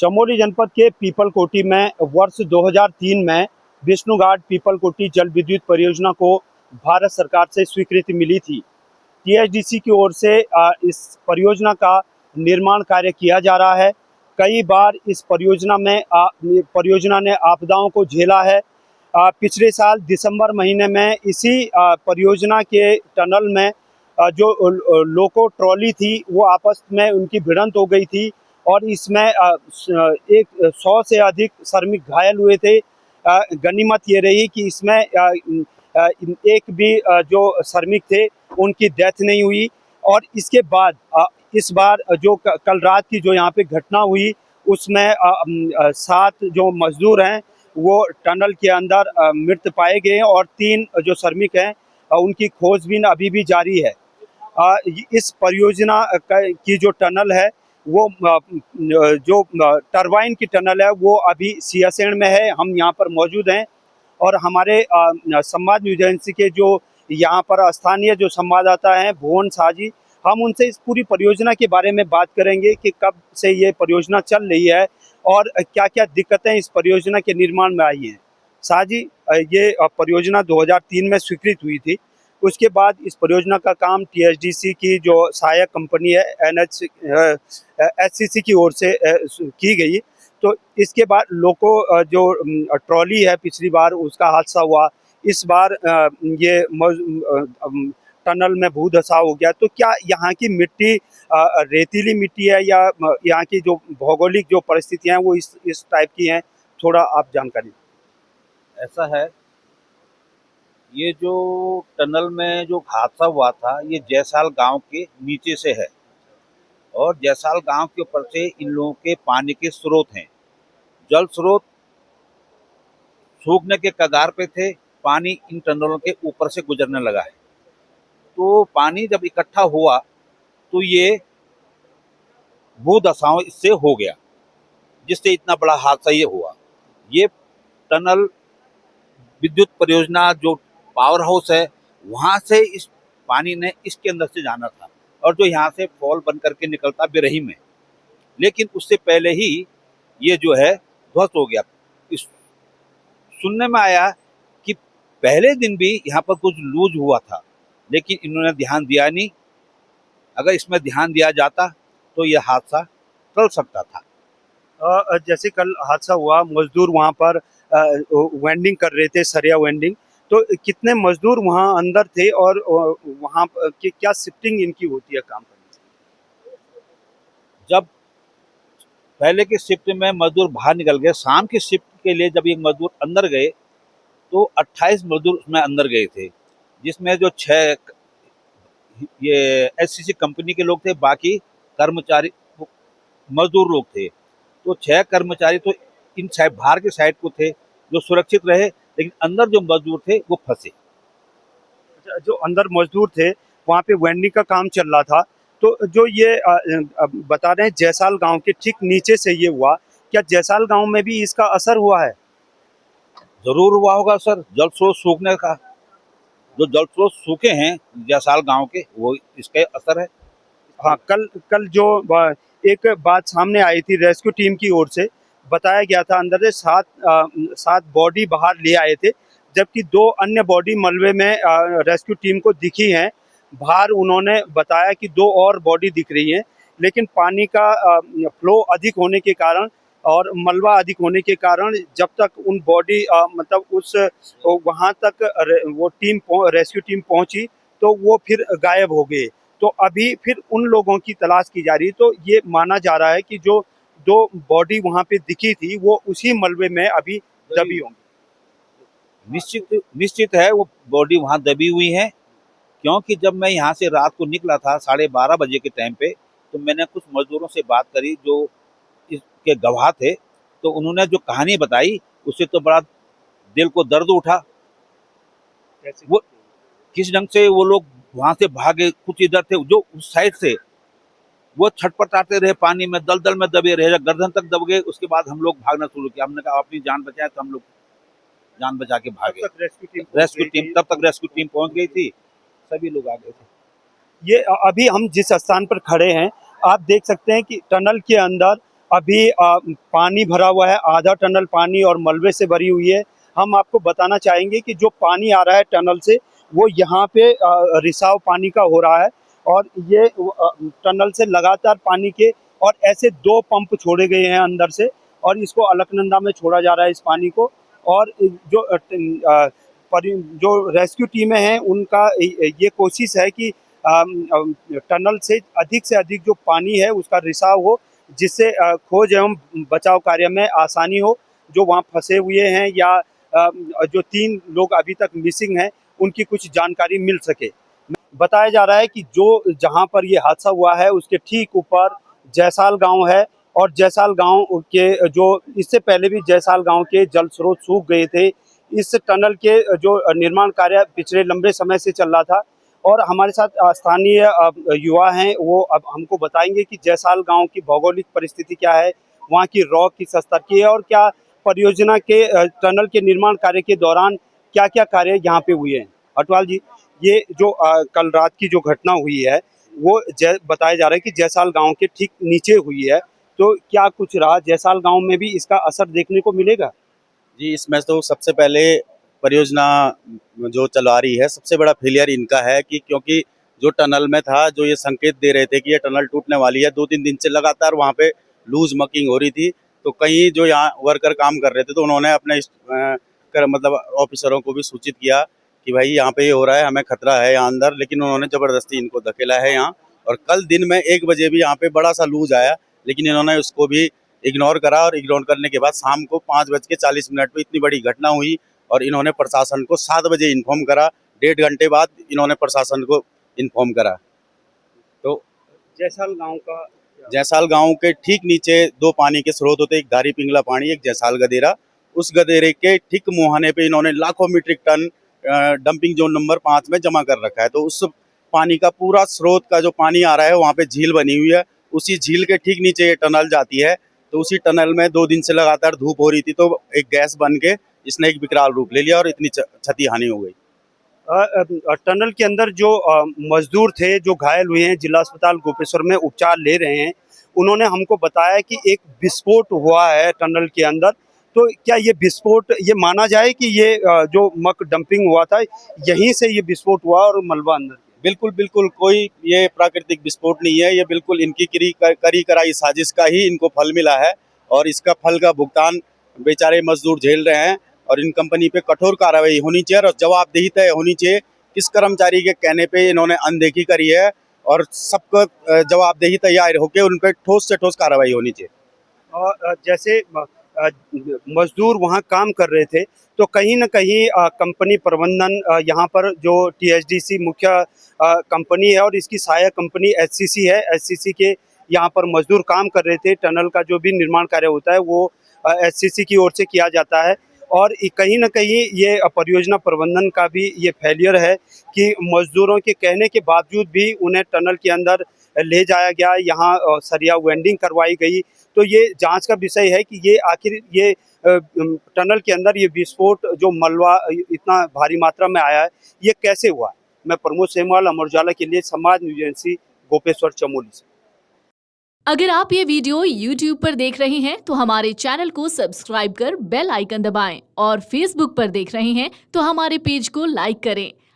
चमोली जनपद के पीपलकोटी में वर्ष 2003 में विष्णुघाट पीपलकोटी जल विद्युत परियोजना को भारत सरकार से स्वीकृति मिली थी। टीएचडीसी की ओर से इस परियोजना का निर्माण कार्य किया जा रहा है। कई बार इस परियोजना ने आपदाओं को झेला है। पिछले साल दिसंबर महीने में इसी परियोजना के टनल में जो लोको ट्रॉली थी वो आपस में उनकी भिड़ंत हो गई थी और इसमें 100 से अधिक श्रमिक घायल हुए थे। गनीमत ये रही कि इसमें एक भी जो श्रमिक थे उनकी डेथ नहीं हुई। और इसके बाद इस बार जो कल रात की जो यहाँ पे घटना हुई उसमें 7 जो मजदूर हैं वो टनल के अंदर मृत पाए गए हैं और 3 जो श्रमिक हैं उनकी खोजबीन अभी भी जारी है। इस परियोजना की जो टनल है वो जो टरबाइन की टनल है वो अभी सियासेन में है। हम यहाँ पर मौजूद हैं और हमारे संवाद न्यूज एजेंसी के जो यहाँ पर स्थानीय जो संवाददाता हैं भुवन शाह जी, हम उनसे इस पूरी परियोजना के बारे में बात करेंगे कि कब से ये परियोजना चल रही है और क्या क्या दिक्कतें इस परियोजना के निर्माण में आई हैं। शाह जी, ये परियोजना 2003 में स्वीकृत हुई थी। उसके बाद इस परियोजना का काम टीएचडीसी की जो सहायक कंपनी है एचसीसी की ओर से की गई। तो इसके बाद लोको जो ट्रॉली है पिछली बार उसका हादसा हुआ, इस बार ये टनल में भूधसाव हो गया। तो क्या यहाँ की मिट्टी रेतीली मिट्टी है या यहाँ की जो भौगोलिक जो परिस्थितियाँ हैं वो इस टाइप की हैं, थोड़ा आप जानकारी। ऐसा है, ये जो टनल में जो हादसा हुआ था ये जयसाल गांव के नीचे से है और जयसाल गांव के ऊपर से इन लोगों के पानी के स्रोत हैं। जल स्रोत सूखने के कगार पे थे, पानी इन टनलों के ऊपर से गुजरने लगा है। तो पानी जब इकट्ठा हुआ तो ये भूधसाव इससे हो गया, जिससे इतना बड़ा हादसा ये हुआ। ये टनल विद्युत परियोजना जो पावर हाउस है वहां से इस पानी ने इसके अंदर से जाना था और जो यहाँ से फॉल बन करके निकलता बिरही में, लेकिन उससे पहले ही ये जो है ध्वस्त हो गया। इस सुनने में आया कि पहले दिन भी यहाँ पर कुछ लूज हुआ था, लेकिन इन्होंने ध्यान दिया नहीं। अगर इसमें ध्यान दिया जाता तो यह हादसा टल सकता था। जैसे कल हादसा हुआ, मजदूर वहाँ पर वेंडिंग कर रहे थे, सरिया वेंडिंग, तो कितने मजदूर वहाँ अंदर थे और वहाँ की क्या शिफ्टिंग इनकी होती है काम करने की? जब पहले के शिफ्ट में मजदूर बाहर निकल गए, शाम की शिफ्ट के लिए जब ये मजदूर अंदर गए तो 28 मजदूर उसमें अंदर गए थे, जिसमें जो 6 ये एचसीसी कंपनी के लोग थे, बाकी कर्मचारी मजदूर लोग थे। तो 6 कर्मचारी तो इन साइड बाहर के साइड को थे जो सुरक्षित रहे, लेकिन अंदर जो मजदूर थे वो फंसे। जो अंदर मजदूर थे वहाँ पे वेंडिंग का काम चल रहा था, तो जो ये बता रहे हैं जयसाल गांव के ठीक नीचे से ये हुआ, क्या जयसाल गांव में भी इसका असर हुआ है? जरूर हुआ होगा सर, जल स्रोत सूखने का। जो जल स्रोत सूखे हैं जयसाल गांव के, वो इसका असर है। हाँ, कल जो एक बात सामने आई थी रेस्क्यू टीम की ओर से, बताया गया था अंदर से 7 बॉडी बाहर ले आए थे, जबकि 2 अन्य बॉडी मलबे में रेस्क्यू टीम को दिखी हैं। बाहर उन्होंने बताया कि 2 और बॉडी दिख रही हैं, लेकिन पानी का फ्लो अधिक होने के कारण और मलबा अधिक होने के कारण जब तक उन बॉडी मतलब उस वहाँ तक वो रेस्क्यू टीम पहुँची तो वो फिर गायब हो गए। तो अभी फिर उन लोगों की तलाश की जा रही है। तो ये माना जा रहा है कि जो 2 बॉडी वहाँ पे दिखी थी वो उसी मलबे में अभी दबी होंगी। निश्चित है वो बॉडी वहां दबी हुई है, क्योंकि जब मैं यहाँ से रात को निकला था 12:30 बजे के टाइम पे, तो मैंने कुछ मजदूरों से बात करी जो इसके गवाह थे। तो उन्होंने जो कहानी बताई उससे तो बड़ा दिल को दर्द उठा। वो किस ढंग से वो लोग वहां से भागे, कुछ इधर थे जो उस साइड से वो छटपटाते रहे, पानी में दलदल में दबे रहे, गर्दन तक दब गए। उसके बाद हम लोग भागना शुरू किया। हमने कहा अपनी जान बचाए, तो हम लोग जान बचा के भागे। तब तक रेस्क्यू टीम पहुंच गई थी, सभी लोग आ गए थे। ये अभी हम जिस स्थान पर खड़े हैं आप देख सकते हैं कि टनल के अंदर अभी पानी भरा हुआ है, आधा टनल पानी और मलबे से भरी हुई है। हम आपको बताना चाहेंगे कि जो पानी आ रहा है टनल से वो यहाँ पे रिसाव पानी का हो रहा है और ये टनल से लगातार पानी के और ऐसे 2 पंप छोड़े गए हैं अंदर से और इसको अलकनंदा में छोड़ा जा रहा है इस पानी को। और जो रेस्क्यू टीमें हैं उनका ये कोशिश है कि टनल से अधिक जो पानी है उसका रिसाव हो, जिससे खोज एवं बचाव कार्य में आसानी हो। जो वहाँ फंसे हुए हैं या जो 3 लोग अभी तक मिसिंग हैं उनकी कुछ जानकारी मिल सके। बताया जा रहा है कि जो जहाँ पर ये हादसा हुआ है उसके ठीक ऊपर जयसाल गांव है और जयसाल गांव के जो इससे पहले भी जयसाल गांव के जल स्रोत सूख गए थे। इस टनल के जो निर्माण कार्य पिछले लंबे समय से चल रहा था और हमारे साथ स्थानीय युवा हैं, वो अब हमको बताएंगे कि जयसाल गांव की भौगोलिक परिस्थिति क्या है, वहाँ की रॉक किस स्तर की है और क्या परियोजना के टनल के निर्माण कार्य के दौरान क्या-क्या कार्य यहाँ पे हुए हैं। अटवाल जी, ये जो कल रात की जो घटना हुई है वो बताया जा रहा है कि जयसाल गांव के ठीक नीचे हुई है, तो क्या कुछ रहा जयसाल गांव में भी इसका असर देखने को मिलेगा? जी, इसमें तो सबसे पहले परियोजना जो चला रही है, सबसे बड़ा फेलियर इनका है कि क्योंकि जो टनल में था, जो ये संकेत दे रहे थे कि ये टनल टूटने वाली है, 2-3 दिन से लगातार वहाँ पे लूज़ मकिंग हो रही थी। तो कई जो यहाँ वर्कर काम कर रहे थे, तो उन्होंने अपने मतलब ऑफिसरों को भी सूचित किया कि भाई यहाँ पे ये हो रहा है, हमें खतरा है यहाँ अंदर, लेकिन उन्होंने ज़बरदस्ती इनको धकेला है यहाँ। और कल दिन में 1 बजे भी यहाँ पे बड़ा सा लूज़ आया, लेकिन इन्होंने उसको भी इग्नोर करा और इग्नोर करने के बाद शाम को 5:40 पे इतनी बड़ी घटना हुई और इन्होंने प्रशासन को 7 बजे इन्फॉर्म करा। 1.5 घंटे बाद इन्होंने प्रशासन को इन्फॉर्म करा। तो जयसाल गांव के ठीक नीचे 2 पानी के स्रोत होते हैं, एक धारी पिंगला पानी, एक जयसाल गदेरा। उस गदेरे के ठीक मुहाने पे इन्होंने लाखों metric ton dumping zone number 5 में जमा कर रखा है। तो उस पानी का पूरा स्रोत का जो पानी आ रहा है वहाँ पे झील बनी हुई है, उसी झील के ठीक नीचे ये टनल जाती है। तो उसी टनल में 2 दिन से लगातार धूप हो रही थी, तो एक गैस बन के इसने एक विकराल रूप ले लिया और इतनी क्षति हानि हो गई। टनल के अंदर जो मजदूर थे जो घायल हुए हैं, जिला अस्पताल गोपेश्वर में उपचार ले रहे हैं, उन्होंने हमको बताया कि एक विस्फोट हुआ है टनल के अंदर। तो क्या ये विस्फोट ये माना जाए कि ये जो मक डंपिंग हुआ था यहीं से ये विस्फोट हुआ और मलबा अंदर? बिल्कुल कोई ये प्राकृतिक विस्फोट नहीं है, ये बिल्कुल इनकी करी कराई साजिश का ही इनको फल मिला है और इसका फल का भुगतान बेचारे मजदूर झेल रहे हैं। और इन कंपनी पे कठोर कार्रवाई होनी चाहिए और जवाबदेही तय होनी चाहिए। किस कर्मचारी के कहने पे इन्होंने अनदेखी करी है और सबको जवाबदेही तैयार होकर उन पर ठोस से ठोस कार्रवाई होनी चाहिए। और जैसे मजदूर वहाँ काम कर रहे थे तो कहीं न कहीं कंपनी प्रबंधन यहाँ पर जो टीएचडीसी मुख्य कंपनी है और इसकी सहायक कंपनी एचसीसी है, एचसीसी के यहाँ पर मजदूर काम कर रहे थे। टनल का जो भी निर्माण कार्य होता है वो एचसीसी की ओर से किया जाता है और कहीं न कहीं ये परियोजना प्रबंधन का भी ये फेलियर है कि मजदूरों के कहने के बावजूद भी उन्हें टनल के अंदर ले जाया गया, यहाँ सरिया वेल्डिंग करवाई गई। तो ये जांच का विषय है कि ये आखिर ये टनल के अंदर ये विस्फोट जो मलबा इतना भारी मात्रा में आया है, ये कैसे हुआ? मैं प्रमोद सेमवाल, अमर उजाला के लिए, समाज न्यूज एजेंसी, गोपेश्वर, चमोली से। अगर आप ये वीडियो YouTube पर देख रहे हैं तो हमारे चैनल को सब्सक्राइब कर बेल आइकन दबाएं और Facebook पर देख रहे हैं तो हमारे पेज को लाइक करें।